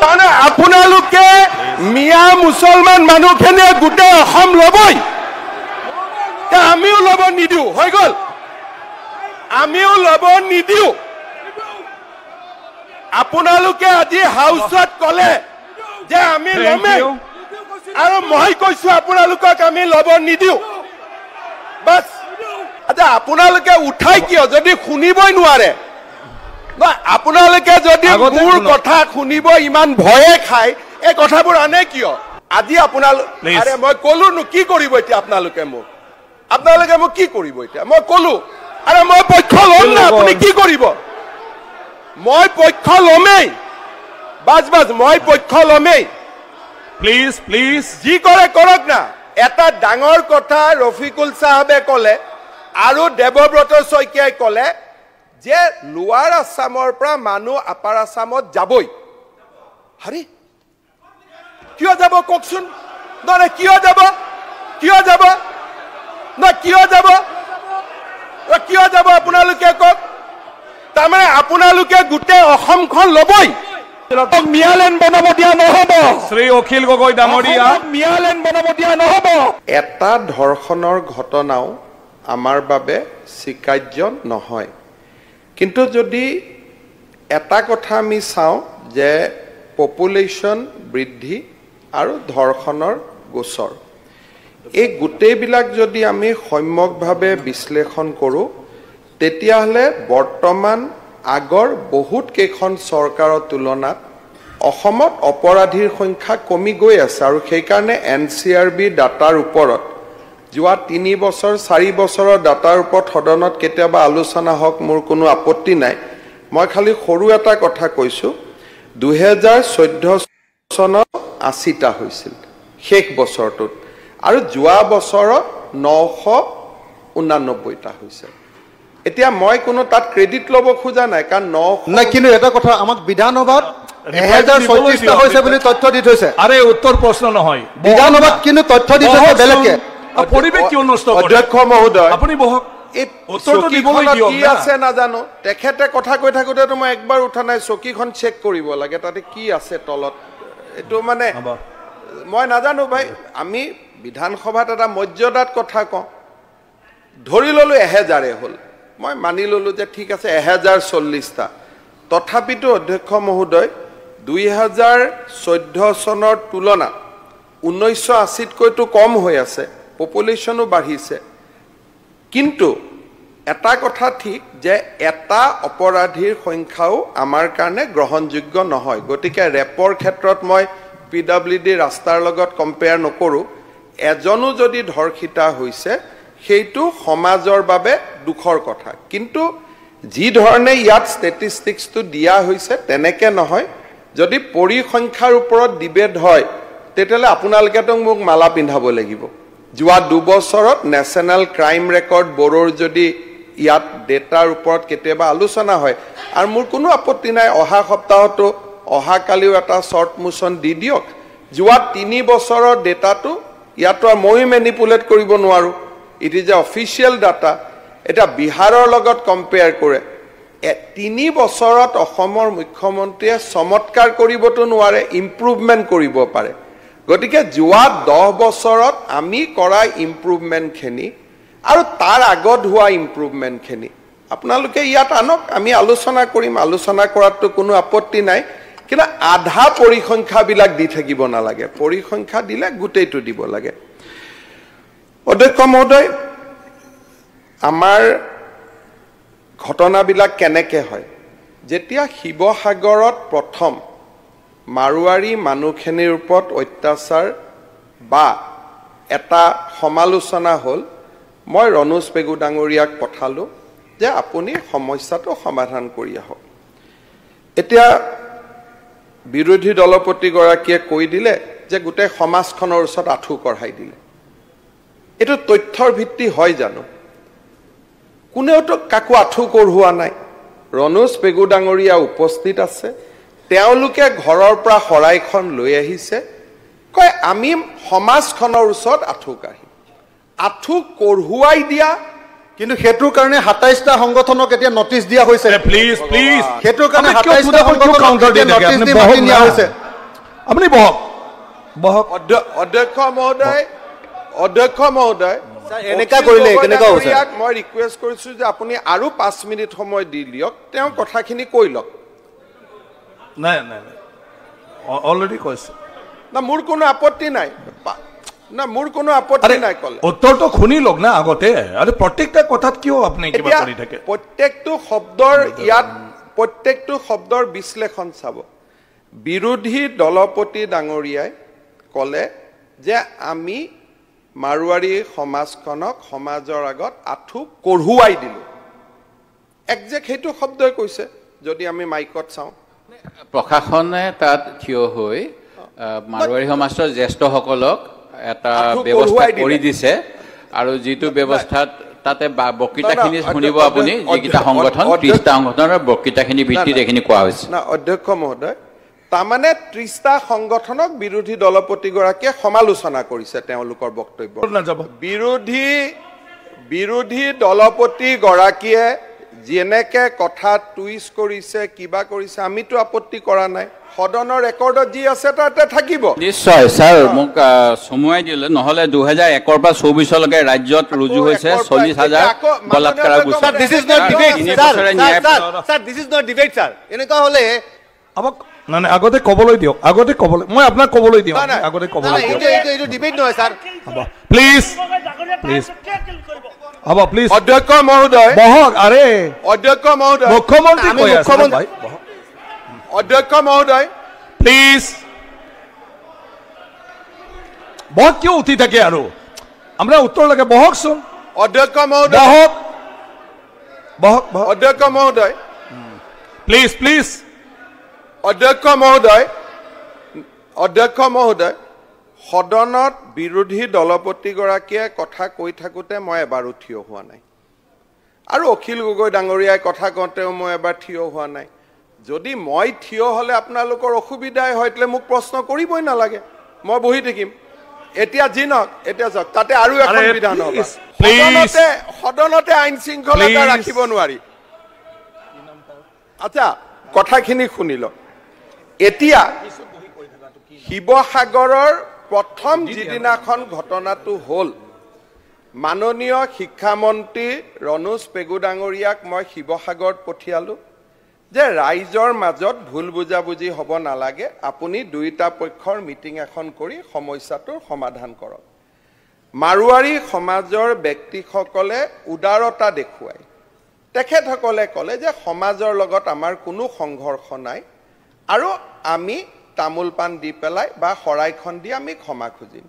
মানে আপোনালোকে মিয়া মুছলমান মানুহখিনিয়ে গোটেই অসম ল'বই, আমিও ল'ব নিদিওঁ, হৈ গ'ল, আমিও ল'ব নিদিওঁ। আপোনালোকে আজি হাউচত ক'লে যে আমি ল'মেই, আৰু মই কৈছো আপোনালোকক আমি ল'ব নিদিওঁ। বাছ আচ্ছা, আপোনালোকে উঠাই কিয় যদি শুনিবই নোৱাৰে? আপোনালোকে যদি মোৰ কথা শুনিব ইমান ভয়ে খায়, এই কথাবোৰ আনে কিয়? আজি আপোনালোকে মই ক'লো নো কি কৰিব এতিয়া? আপোনালোকে মোক কি কৰিব এতিয়া? মই ক'লো আৰে মই পক্ষ ল'ম না, আপুনি কি কৰিব? মই পক্ষ ল'মেই, বাছ মই পক্ষ ল'মেই। প্লিজ প্লিজ যি কৰে কৰক না। এটা ডাঙৰ কথা ৰফিকুল চাহাবে ক'লে আৰু দেৱব্ৰত শইকীয়াই ক'লে যে লোৱাৰ আছামৰ পৰা মানুহ আপাৰ আছামত যাবই। হাৰি কিয় যাব কওকচোন? নহয় কিয় যাব? কিয় যাব? নহয় কিয় যাব? কিয় যাব আপোনালোকে কওক? তাৰমানে আপোনালোকে গোটেই অসমখন ল'বই, মিয়ালেন বনাব দিয়া নহ'ব। শ্ৰী অখিল গগৈ ডাঙৰীয়া, মিয়ালেন বনাব দিয়া নহ'ব। এটা ধৰ্ষণৰ ঘটনাও আমাৰ বাবে স্বীকাৰ্য নহয়। কিন্তু যদি এটা কথা আমি চাওঁ যে পপুলেশ্যন বৃদ্ধি আৰু ধৰ্ষণৰ গোচৰ, এই গোটেইবিলাক যদি আমি সম্যকভাৱে বিশ্লেষণ কৰোঁ, তেতিয়াহ'লে বৰ্তমান আগৰ বহুত কেইখন চৰকাৰৰ তুলনাত অসমত অপৰাধীৰ সংখ্যা কমি গৈ আছে। আৰু সেইকাৰণে NCRB ডাটাৰ ওপৰত যোৱা 3 বছৰ 4 বছৰৰ ডাটাৰ ওপৰত সদনত কেতিয়াবা আলোচনা হওক, মোৰ কোনো আপত্তি নাই। মই খালি সৰু এটা কথা কৈছোঁ, 2014 চনত 80টা হৈছিল শেষ বছৰটোত, আৰু যোৱা বছৰত 989টা হৈছে। এতিয়া মই কোনো তাত ক্ৰেডিট ল'ব খোজা নাই, কাৰণ 9 নাই, কিন্তু এটা কথা আমাক বিধানসভাত 1034টা হৈছে বুলি তথ্য দি থৈছে। আৰে উত্তৰ প্ৰশ্ন নহয়, বিধানসভাত কিন্তু তথ্য দি থৈছে বেলেগকে। পৰিৱেশ কিয় নষ্ট কৰে? অধ্যক্ষ মহোদয়, আপুনি বহক, এই উত্তৰটো দিবলৈ চকীখনত দিয়ক কি না। আছে নাজানো, তেখেতে কথা কৈ থাকোঁতেতো মই একবাৰ উঠা নাই, চকীখন চেক কৰিব লাগে তাতে কি আছে তলত, এইটো মানে মই নাজানো ভাই। আমি বিধানসভাত এটা মৰ্যাদাত কথা কওঁ, ধৰি ল'লো 1000 হ'ল, মই মানি ল'লো যে ঠিক আছে 1040টা। তথাপিতো অধ্যক্ষ মহোদয় 2014 চনৰ তুলনাত 1980তকৈতো কম হৈ আছে, পপুলেশ্যনো বাঢ়িছে। কিন্তু এটা কথা ঠিক যে এটা অপৰাধীৰ সংখ্যাও আমাৰ কাৰণে গ্ৰহণযোগ্য নহয়। গতিকে ৰেপৰ ক্ষেত্ৰত মই PWD ৰাস্তাৰ লগত কম্পেয়াৰ নকৰোঁ। এজনো যদি ধৰ্ষিতা হৈছে সেইটো সমাজৰ বাবে দুখৰ কথা, কিন্তু যি ধৰণে ইয়াত ষ্টেটিষ্টিক্সটো দিয়া হৈছে তেনেকৈ নহয়। যদি পৰিসংখ্যাৰ ওপৰত ডিবেট হয় তেতিয়াহ'লে আপোনালোকেতো মোক মালা পিন্ধাব লাগিব। যোৱা 2 বছৰত নেশ্যনেল ক্ৰাইম ৰেকৰ্ড ব্যুৰোৰ যদি ইয়াত ডেটাৰ ওপৰত কেতিয়াবা আলোচনা হয়, আৰু মোৰ কোনো আপত্তি নাই, অহা সপ্তাহতো অহাকালিও এটা শ্বৰ্ট মোচন দি দিয়ক। যোৱা 3 বছৰৰ ডেটাটো ইয়াতো আৰু ময়ো মেনিপুলেট কৰিব নোৱাৰোঁ, it is a official data. এটা বিহাৰৰ লগত কম্পেয়াৰ কৰে, 3 বছৰত অসমৰ মুখ্যমন্ত্ৰীয়ে চমৎকাৰ কৰিবতো নোৱাৰে, ইম্প্ৰুভমেণ্ট কৰিব পাৰে। গতিকে যোৱা 10 বছৰত আমি কৰা ইম্প্ৰুভমেণ্টখিনি আৰু তাৰ আগত হোৱা ইম্প্ৰুভমেণ্টখিনি আপোনালোকে ইয়াত আনক, আমি আলোচনা কৰিম, আলোচনা কৰাততো কোনো আপত্তি নাই। কিন্তু আধা পৰিসংখ্যাবিলাক দি থাকিব নালাগে, পৰিসংখ্যা দিলে গোটেইটো দিব লাগে। অধ্যক্ষ মহোদয়, আমাৰ ঘটনাবিলাক কেনেকৈ হয়? যেতিয়া শিৱসাগৰত প্ৰথম মাৰোৱাৰী মানুহখিনিৰ ওপৰত অত্যাচাৰ বা এটা সমালোচনা হ'ল, মই ৰণোজ পেগু ডাঙৰীয়াক পঠালোঁ যে আপুনি সমস্যাটো সমাধান কৰি আহক। এতিয়া বিৰোধী দলপতিগৰাকীয়ে কৈ দিলে যে গোটেই সমাজখনৰ ওচৰত আঁঠু কঢ়াই দিলে। এইটো তথ্যৰ ভিত্তি হয় জানো? কোনেওতো কাকো আঁঠু কঢ়োৱা নাই। ৰণোজ পেগু ডাঙৰীয়া উপস্থিত আছে, তেওঁলোকে ঘৰৰ পৰা শৰাইখন লৈ আহিছে, কয় আমি সমাজখনৰ ওচৰত আঁঠু কাঢ়িম। আঁঠু কঢ়ুৱাই দিয়া, কিন্তু সেইটোৰ কাৰণে 27টা সংগঠনক এতিয়া নটিচ দিয়া হৈছে। প্লিজ প্লিজ, সেইটোৰ কাৰণে 27টা সংগঠনক নটিচ দি মাতি নিয়া হৈছে। আপুনি বহক বহক অধ্যক্ষ মহোদয় এনেকা কৰিলে কেনেকা হ'ব স্যাৰ মই ৰিকুৱেষ্ট কৰিছো যে আপুনি আৰু 5 মিনিট সময় দি লিয়ক তেওঁ কথাখিনি কৈ লওক নাই নাই অলৰেডি কৈছে না মোৰ কোনো আপত্তি নাই না মোৰ কোনো আপত্তি নাই কলে উত্তৰটো শুনি লওক না আগতে আৰে প্ৰত্যেকটা কথাত কিয় আপুনি কিবা কৰি থাকে প্ৰত্যেকটো শব্দৰ বিশ্লেষণ চাব বিৰোধী দলপতি ডাঙৰীয়াই কলে যে আমি মাৰুৱাৰী সমাজখনক সমাজৰ আগত আঁঠু কঢ়ুৱাই দিলো একজেক্ট সেইটো শব্দই কৈছে যদি আমি মাইকত চাওঁ প্ৰশাসনে তাত থিয় হৈ মাৰুৱাৰী সমাজৰ জ্যেষ্ঠসকলক এটা ব্যৱস্থা কৰি দিছে আৰু যিটো ব্যৱস্থাত তাতে বক্তৃতাখিনি শুনিব আপুনি যিকেইটা সংগঠন 30টা সংগঠনৰ বক্তৃতাখিনি ভিত্তিত এইখিনি কোৱা হৈছে না অধ্যক্ষ মহোদয় তাৰমানে 30টা সংগঠনক বিৰোধী দলপতিগৰাকীয়ে সমালোচনা কৰিছে তেওঁলোকৰ বক্তব্য বিৰোধী দলপতিগৰাকীয়ে যেনেকে কথা টুইষ্ট কৰিছে কিবা কৰিছে আমিতো আপত্তি কৰা নাই সদনৰ ৰেকৰ্ডত যি আছে তাতে থাকিব নিশ্চয় স্যাৰ মোক সময় দিলে নহলে 2001 ৰ পৰা 24 লৈকে ৰাজ্যত ৰুজু হৈছে 40000 বলাৎকাৰ গোচৰ sir this is not debate sir this is not debate sir এনেকা হলে আমাক না আগতে কবলৈ দিয়ক মই আপোনাক কবলৈ দিওঁ আগতে কবলৈ দিয়ক এইটো ডিবেট নহয় স্যাৰ প্লিজ হ'ব প্লিজ অধ্যক্ষ মহোদয় বহক আৰে অধ্যক্ষ মহোদয় মুখ্যমন্ত্ৰী কৈ আছে অধ্যক্ষ মহোদয় প্লিজ বহক কিয় উঠি থাকে আৰু আমৰা উত্তৰ লাগে বহকচোন অধ্যক্ষ মহোদয় বহক অধ্যক্ষ মহোদয় প্লিজ অধ্যক্ষ মহোদয় সদনত বিৰোধী দলপতিগৰাকীয়ে কথা কৈ থাকোতে মই এবাৰো থিয় হোৱা নাই আৰু অখিল গগৈ ডাঙৰীয়াই কথা কওঁতেও মই এবাৰ থিয় হোৱা নাই যদি মই থিয় হলে আপোনালোকৰ অসুবিধাই হয়তলে মোক প্ৰশ্ন কৰিবই নালাগে মই বহি থাকিম এতিয়া জিনক এতিয়া যাওক তাতে আৰু এখন বিধান হ'ব সদনতে আইন শৃংখলতা ৰাখিব নোৱাৰি আচ্ছা কথাখিনি শুনিল এতিয়া শিৱসাগৰৰ প্ৰথম যিদিনাখন ঘটনাটো হ'ল মাননীয় শিক্ষামন্ত্ৰী ৰণোজ পেগু ডাঙৰীয়াক মই শিৱসাগৰত পঠিয়ালো যে ৰাইজৰ মাজত ভুল বুজাবুজি হ'ব নালাগে আপুনি দুইটা পক্ষৰ মিটিং এখন কৰি সমস্যাটোৰ সমাধান কৰক মাৰুৱাৰী সমাজৰ ব্যক্তিসকলে উদাৰতা দেখুৱাই তেখেতসকলে ক'লে যে সমাজৰ লগত আমাৰ কোনো সংঘৰ্ষ নাই আৰু আমি তামোল পাণ দি পেলাই বা শৰাইখন দি আমি ক্ষমা খুজিম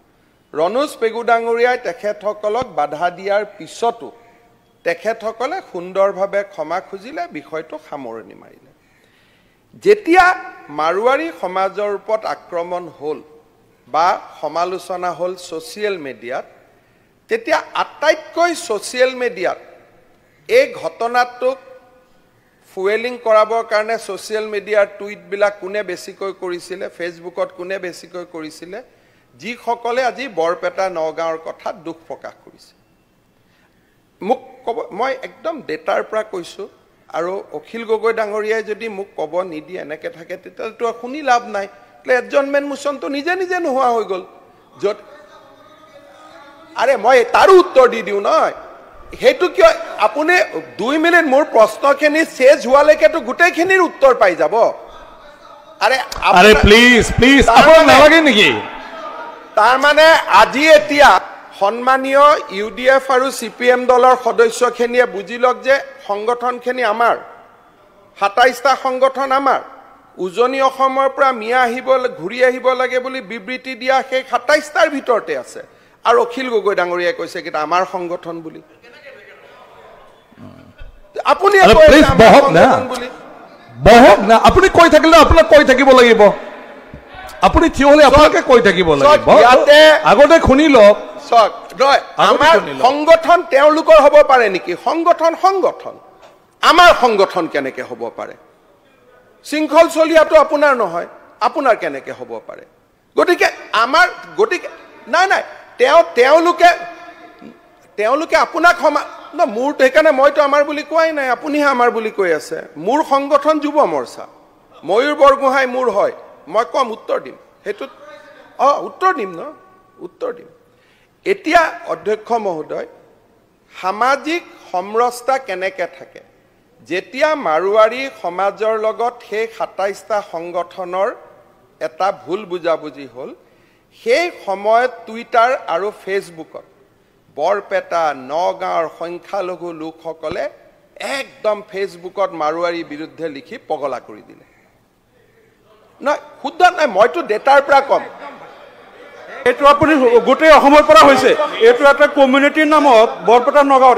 ৰণোজ পেগু ডাঙৰীয়াই তেখেতসকলক বাধা দিয়াৰ পিছতো তেখেতসকলে সুন্দৰভাৱে ক্ষমা খুজিলে বিষয়টো সামৰণি মাৰিলে যেতিয়া মাৰুৱাৰী সমাজৰ ওপৰত আক্ৰমণ হ'ল বা সমালোচনা হ'ল ছ'চিয়েল মিডিয়াত তেতিয়া আটাইতকৈ ছ'চিয়েল মিডিয়াত এই ঘটনাটোক ফুৱেলিং কৰাবৰ কাৰণে ছ'চিয়েল মিডিয়াৰ টুইটবিলাক কোনে বেছিকৈ কৰিছিলে ফেচবুকত কোনে বেছিকৈ কৰিছিলে যিসকলে আজি বৰপেটা নগাঁৱৰ কথাত দুখ প্ৰকাশ কৰিছে মোক ক'ব মই একদম ডেটাৰ পৰা কৈছোঁ আৰু অখিল গগৈ ডাঙৰীয়াই যদি মোক ক'ব নিদিয়ে এনেকৈ থাকে তেতিয়াতো শুনি লাভ নাই এডজনমেণ্ট মোচনটো নিজে নোহোৱা হৈ গ'ল য'ত আৰে মই তাৰো উত্তৰ দি দিওঁ নহয় সেইটো কিয় আপুনি 2 মিনিট মোৰ প্ৰশ্নখিনি চেজ হোৱালৈকেতো গোটেইখিনিৰ উত্তৰ পাই যাব আৰে প্লিজ আপোনাক নালাগে নেকি তাৰমানে আজি এতিয়া সন্মানীয় UDF আৰু CPM দলৰ সদস্যখিনিয়ে বুজি লওক যে সংগঠনখিনি আমাৰ 27টা সংগঠন আমাৰ উজনি অসমৰ পৰা ঘূৰি আহিব লাগে বুলি বিবৃতি দিয়া সেই 27টাৰ ভিতৰতে আছে আৰু অখিল গগৈ ডাঙৰীয়াই কৈছে কি আমাৰ সংগঠন বুলি আপুনি বহক না আপুনি কৈ থাকিলে আপোনাক কৈ থাকিব লাগিব আপুনি থিয় হলে আপোনাকে কৈ থাকিব লাগিব আগতে শুনি লওক আমাৰ সংগঠন তেওঁলোকৰ হ'ব পাৰে নেকি সংগঠন আমাৰ সংগঠন কেনেকে হ'ব পাৰে শৃংখল চলিয়াটো আপোনাৰ নহয় আপোনাৰ কেনেকে হ'ব পাৰে গতিকে নাই তেওঁলোকে আপোনাক মোৰ সেইকাৰণে মইতো আমাৰ বুলি কোৱাই নাই আপুনিহে আমাৰ বুলি কৈ আছে মোৰ সংগঠন যুৱ মৰ্চা ময়ূৰ বৰগোহাঁই মোৰ হয় মই কম উত্তৰ দিম সেইটোত উত্তৰ দিম ন উত্তৰ দিম এতিয়া অধ্যক্ষ মহোদয় সামাজিক সমৰসতা কেনেকৈ থাকে যেতিয়া মাৰোৱাৰী সমাজৰ লগত সেই ২৭টা সংগঠনৰ এটা ভুল বুজাবুজি হ'ল সেই সময়ত টুইটাৰ আৰু ফেচবুকত বৰপেটা নগাঁৱৰ সংখ্যালঘু লোকসকলে একদম ফেচবুকত মাৰোৱাৰীৰ বিৰুদ্ধে লিখি পগলা কৰি দিলে নহয় শুদ্ধ নাই মইতো ডেটাৰ পৰা কম এইটো আপুনি গোটেই অসমৰ পৰা হৈছে এইটো এটা কমিউনিটিৰ নামত বৰপেটা নগাঁৱৰ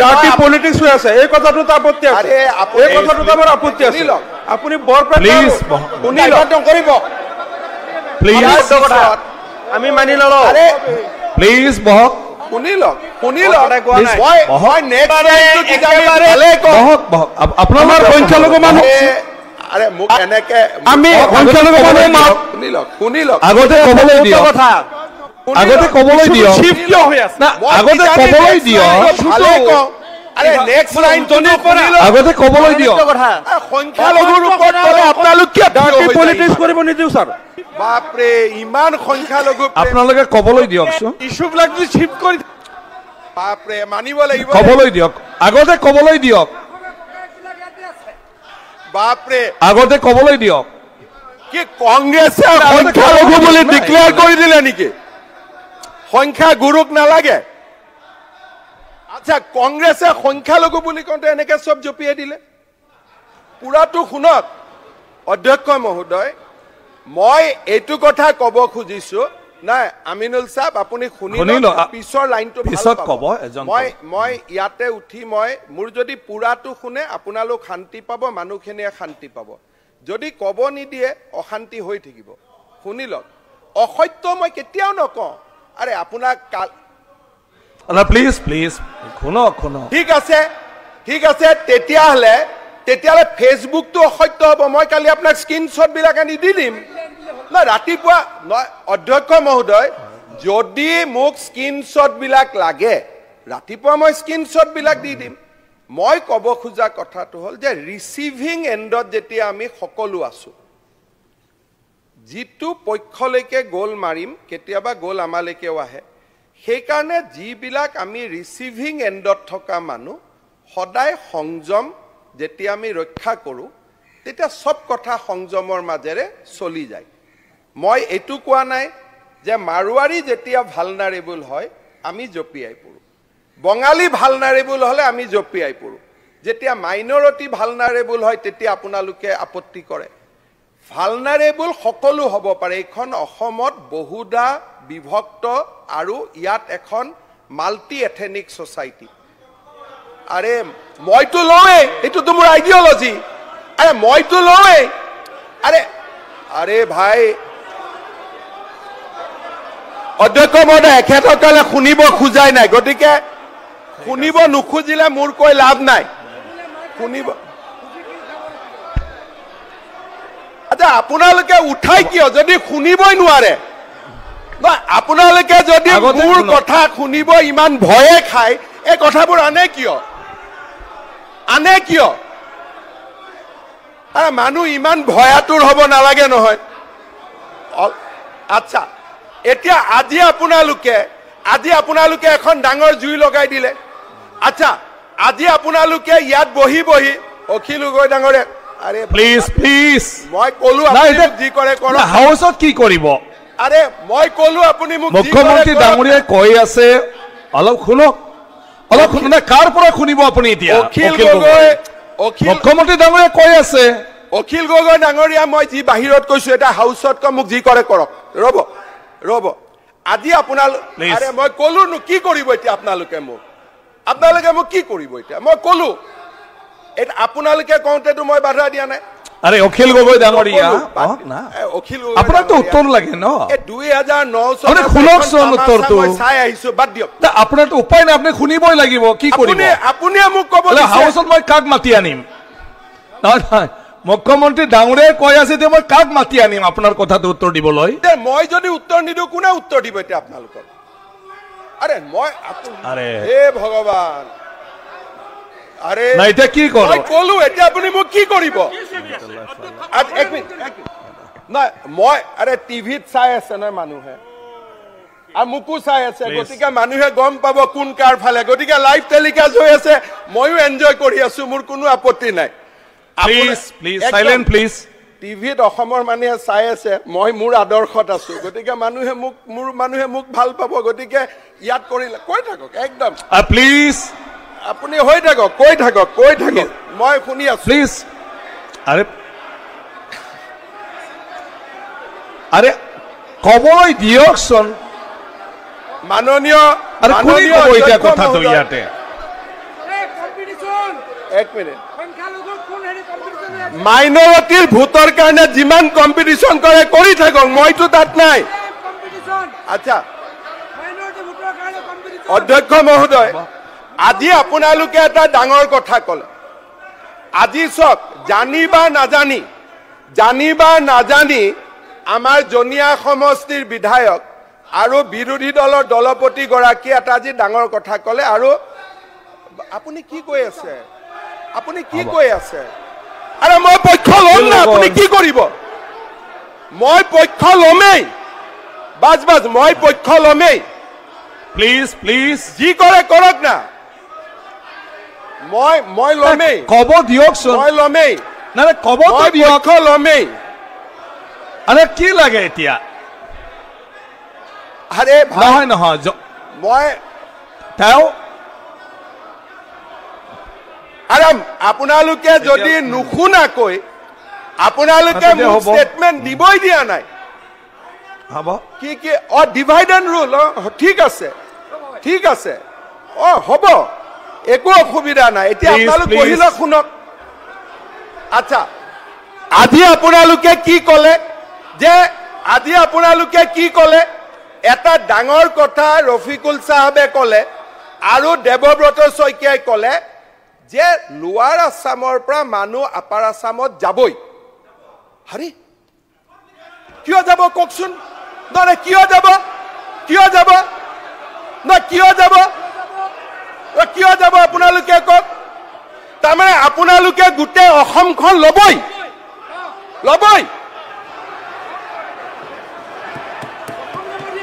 ডাৰ্টি পলিটিক্স হৈ আছে এই কথাটোত আপত্তি আছে এই কথাটোত আমাৰ আপত্তি আছে আপুনি বৰপেটা কৰিব আমি মানি ললো প্লিজ বহক শুনি লওক আপোনাৰ সংখ্যালঘু মানুহ আৰে মোক এনেকে আমি সংখ্যালঘু মানুহ শুনি লওক আগতে ক'বলৈ দিয়ক আগতে ক'বলৈ দিয়ক আগতে ক'বলৈ দিয়ক আগতে ক'বলৈ দিয়ক সংখ্যালঘুৰ ওপৰত আপোনালোক পলিটিক্স কৰিব নিদিওঁ ছাৰ বাপৰে ইমান সংখ্যালঘু আপোনালোকে ক'বলৈ দিয়কচোন ইছ্যুবিলাক চিফ্ট কৰি বাপৰে মানিব লাগিব ক'বলৈ দিয়ক আগতে ক'বলৈ দিয়ক বাপৰে আগতে ক'বলৈ দিয়ক কি কংগ্ৰেছে সংখ্যালঘু বুলি ডিক্লেয়াৰ কৰি দিলে নেকি সংখ্যা গুৰুক নালাগে আচ্ছা কংগ্ৰেছে সংখ্যালঘু বুলি কওঁতে এনেকে চব জপিয়াই দিলে পুৰাটো শুনক অধ্যক্ষ মহোদয় মই এইটো কথা ক'ব খুজিছো নাই আমিনুল সাহেব আপুনি শুনি পিছৰ লাইনটো পিছত ক'ব মই ইয়াতে উঠি মই মোৰ যদি পুৰাটো শুনে আপোনালোক শান্তি পাব মানুহখিনিয়ে শান্তি পাব যদি ক'ব নিদিয়ে অশান্তি হৈ থাকিব শুনি লওক অসত্য মই কেতিয়াও নকওঁ আৰে আপোনাক প্লিজ প্লিজ শুনক শুনক ঠিক আছে তেতিয়াহ'লে ফেচবুকটো অসত্য হ'ব মই কালি আপোনাক স্ক্ৰীনশ্বট বিলাক আনি দি দিম না ৰাতিপুৱা অধ্যক্ষ মহোদয় যদি মোক স্ক্ৰীনশ্বট বিলাক লাগে ৰাতিপুৱা মই স্ক্ৰীনশ্বট বিলাক দি দিম মই ক'ব খোজা কথাটো হ'ল যে ৰিচিভিং এণ্ডত যেতিয়া আমি সকলো আছো যিটো পক্ষলৈকে গোল মাৰিম কেতিয়াবা গোল আমালৈকেও আহে সেইকাৰণে যিবিলাক আমি ৰিচিভিং এণ্ডত থকা মানুহ সদায় সংযম যেতিয়া আমি ৰক্ষা কৰোঁ তেতিয়া সব কথা সংযমৰ মাজেৰে চলি যায় মই এইটো কোৱা নাই যে মাৰোৱাৰী যেতিয়া ভালনাৰেবল হয় আমি জপিয়াই পৰোঁ বঙালী ভালনাৰেবল হ'লে আমি জপিয়াই পৰোঁ যেতিয়া মাইনৰিটি ভালনাৰেবল হয় তেতিয়া আপোনালোকে আপত্তি কৰে ভালনাৰেবল সকলো হ'ব পাৰে এইখন অসমত বহুদা বিভক্ত আৰু ইয়াত এখন মাল্টি এথেনিক সোসাইটি আৰে মইতো লওঁৱেই এইটোতো মোৰ আইডিঅলজি আৰে মইতো লওঁৱেই আৰে ভাই অধ্যক্ষ মহোদয় এখেতসকলে শুনিব খোজাই নাই গতিকে শুনিব নুখুজিলে মোৰ কৈ লাভ নাই শুনিব আচ্ছা আপোনালোকে উঠাই কিয় যদি শুনিবই নোৱাৰে আপোনালোকে যদি মোৰ কথা শুনিব ইমান ভয়ে খায় এই কথাবোৰ আনে কিয় মানুহ ইমান ভয়াতুৰ হ'ব নালাগে নহয় আচ্ছা এতিয়া আজি আপোনালোকে এখন ডাঙৰ জুই লগাই দিলে আচ্ছা আজি আপোনালোকে ইয়াত বহি অখিল গগৈ ডাঙৰে আৰে প্লিজ মই ক'লো যি কৰে কৰক হাউচত কি কৰিব আৰে মই ক'লো আপুনি মোক মুখ্যমন্ত্ৰী ডাঙৰীয়াই কৈ আছে অলপ শুনক কাৰ পৰা শুনিব আপুনি এতিয়া অখিল গগৈ মুখ্যমন্ত্ৰী ডাঙৰীয়াই কৈ আছে অখিল গগৈ ডাঙৰীয়া মই যি বাহিৰত কৈছো এটা হাউচত কৈ মোক যি কৰে কৰক ৰ'ব আজি আপোনালোকে মই ক'লো কি কৰিব এতিয়া আপোনালোকে মোক কি কৰিব এতিয়া মই ক'লো আপোনালোকে কওঁতেতো মই বাধা দিয়া নাই আরে অখিল গগৈ ডাঙৰীয়া অখিল আপোনাকতো উত্তৰ লাগে ন 2009 আপুনি শুনকচোন উত্তৰটো চাই আহিছো বাদ দিয়ক আপোনাৰতো উপায় নাই আপুনি শুনিবই লাগিব কি কৰিব আপুনি মোক ক'ব হাউচত মই কাক মাতি আনিম নহয় মুখ্যমন্ত্ৰী ডাঙৰীয়াই কৈ আছে যে মই কাক মাতি আনিম আপোনাৰ কথাটো উত্তৰ দিবলৈ মই যদি উত্তৰ নিদিওঁ কোনে উত্তৰ দিব এতিয়া আপোনালোকক আৰে হে ভগৱান আৰে না এটা কি কৰব মই কলো এটা আপুনি মোক কি কৰিব এক মিনিট নাই মই আৰে টিভিত চাই আছে নহয় মানুহে আৰু মোকো চাই আছে গতিকে মানুহে গম পাব কোন কাৰ ফালে গতিকে লাইভ টেলিকাষ্ট হৈ আছে ময়ো এনজয় কৰি আছো মোৰ কোনো আপত্তি নাই প্লিজ সাইলেন্ট প্লিজ টিভিত অসমৰ মানুহে চাই আছে মই মোৰ আদৰ্শত আছো গতিকে মানুহে মোক ভাল পাব গতিকে ইয়াত কৰিলে কৈ থাকক একদম প্লিজ আপুনি হৈ থাকক কৈ থাকক মই শুনি আছো প্লিজ আৰে কবলৈ দিয়কচোন মাননীয় কথাটো ইয়াতে এক মিনিট মাইনৰিটিৰ ভোটৰ কাৰণে যিমান কম্পিটিশ্যন কৰে কৰি থাকক মইতো তাত নাই আচ্ছা অধ্যক্ষ মহোদয় আজি আপোনালোকে এটা ডাঙৰ কথা ক'লে আজি চাওক জানি বা নাজানি আমাৰ জনিয়া সমষ্টিৰ বিধায়ক আৰু বিৰোধী দলৰ দলপতি গৰাকী এটা আজি ডাঙৰ কথা ক'লে আৰু আপুনি কি কৈ আছে আৰে মই পক্ষ ল'ম না আপুনি কি কৰিব মই পক্ষ ল'মেই বাজ মই পক্ষ ল'মেই প্লিজ যি কৰে কৰক না মই ল'মেই ক'ব দিয়কচোন মই ল'মেই নাই ক'ব পক্ষ ল'মেই আৰে কি লাগে এতিয়া আৰে নহয় মই তেওঁ আৰাম আপোনালোকে যদি নুশুনাকৈ আপোনালোকে মোক ষ্টেটমেণ্ট দিবই দিয়া নাই হ'ব কি ডিভাইড এণ্ড ৰুল ঠিক আছে হ'ব একো অসুবিধা নাই এতিয়া আপোনালোক পঢ়িলে শুনক আচ্ছা আজি আপোনালোকে কি ক'লে এটা ডাঙৰ কথা ৰফিকুল চাহাবে ক'লে আৰু দেৱব্ৰত শইকীয়াই ক'লে যে লোৱাৰ আছামৰ পৰা মানুহ আপাৰ আছামত যাবই হৰি কিয় যাব কওকচোন নহয় কিয় যাব আপোনালোকে কওক তাৰমানে আপোনালোকে গোটেই অসমখন ল'বই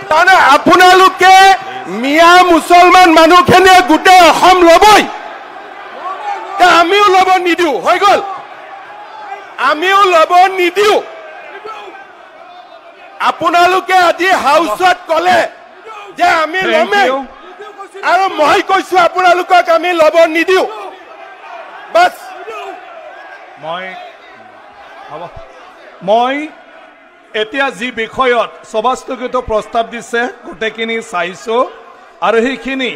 তাৰমানে আপোনালোকে মিয়া মুছলমান মানুহখিনিয়ে গোটেই অসম ল'বই আমিও ল'ব নিদিওঁ হৈ গ'ল আমিও ল'ব নিদিওঁ আপোনালোকে আজি হাউচত ক'লে যে আমি ল'মেই আৰু মই কৈছো আপোনালোকক আমি ল'ব নিদিওঁ বাছ মই এতিয়া যি বিষয়ত সভাস্থগিত প্ৰস্তাৱ দিছে গোটেইখিনি চাইছো আৰু সেইখিনি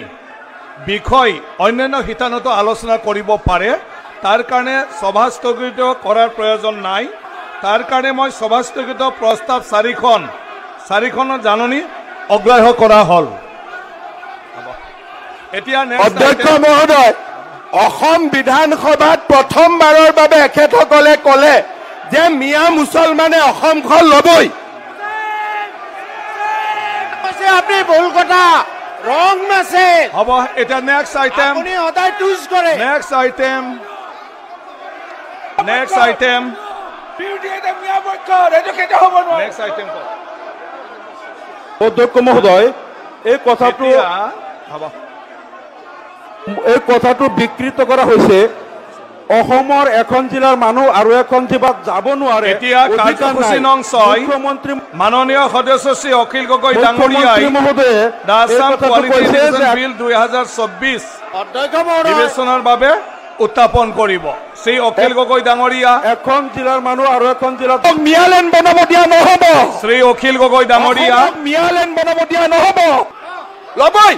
বিষয় অন্যান্য হিতানত আলোচনা কৰিব পাৰে তাৰ কাৰণে সভাস্থগিত কৰাৰ প্ৰয়োজন নাই তাৰ কাৰণে মই সভাস্থগিত প্ৰস্তাৱ চাৰিখনৰ জাননী অগ্ৰাহ্য কৰা হ'ল এতিয়া অধ্যক্ষ মহোদয় অসম বিধানসভাত প্ৰথমবাৰৰ বাবে এখেতসকলে ক'লে যে মিয়া মুছলমানে অসমখন ল'বই আপনি ভুল কথা ৰং মেছেজ হ'ব এটা নেক্সট আইটেম আপুনি সদায় টুইষ্ট কৰে নেক্সট আইটেম অধ্যক্ষ মহোদয় এই কথাটো বিকৃত কৰা হৈছে অসমৰ এখন জিলাৰ মানুহ আৰু এখন জিলাত যাব নোৱাৰে এতিয়া কাৰ্যসূচী নং 6 মুখ্যমন্ত্ৰী মাননীয় সদস্য শ্ৰী অখিল গগৈ ডাঙৰীয়াই আসাম কোৱালিফিকেশ্যন বিল 2024 বিবেচনাৰ বাবে উত্থাপন কৰিব শ্ৰী অখিল গগৈ ডাঙৰীয়া এখন জিলাৰ মানুহ আৰু এখন জিলাত মিয়ালেন বনাব দিয়া নহ'ব শ্ৰী অখিল গগৈ ডাঙৰীয়া মিয়ালেন বনাব দিয়া নহ'ব ল'বই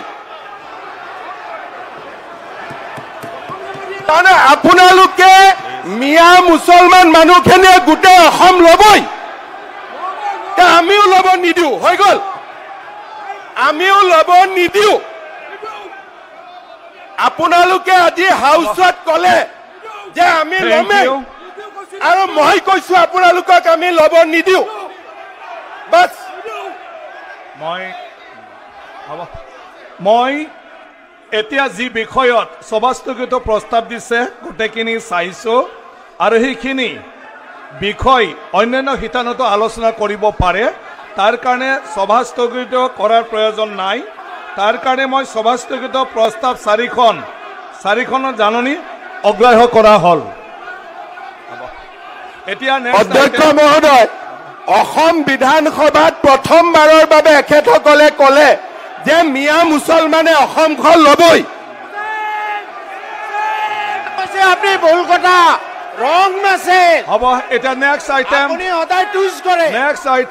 তাৰমানে আপোনালোকে মিয়া মুছলমান মানুহখিনিয়ে গোটেই অসম ল'বই আমিও ল'ব নিদিওঁ হৈ গ'ল আমিও ল'ব নিদিওঁ আপোনালোকে আজি হাউচত ক'লে যে আমি ল'মেই আৰু মই কৈছো আপোনালোকক আমি ল'ব নিদিওঁ বাছ মই এতিয়া যি বিষয়ত সভাস্থগিত প্ৰস্তাৱ দিছে গোটেইখিনি চাইছো আৰু সেইখিনি বিষয় অন্যান্য শিতানত আলোচনা কৰিব পাৰে তাৰ কাৰণে সভা স্থগিত কৰাৰ প্ৰয়োজন নাই তাৰ কাৰণে মই সভা স্থগিত প্ৰস্তাৱ 4খনৰ জাননী অগ্ৰাহ্য কৰা হ'ল এতিয়া অধ্যক্ষ মহোদয় অসম বিধানসভাত প্ৰথমবাৰৰ বাবে এখেতসকলে ক'লে যে মিয়া মুছলমানে অসমখন ল'বই আপনি ভুল কথা ৰং মেছেজ হ'ব এটা নেক্সট আইটেম আপুনি সদায় টুইষ্ট কৰে নেক্সট আইটেম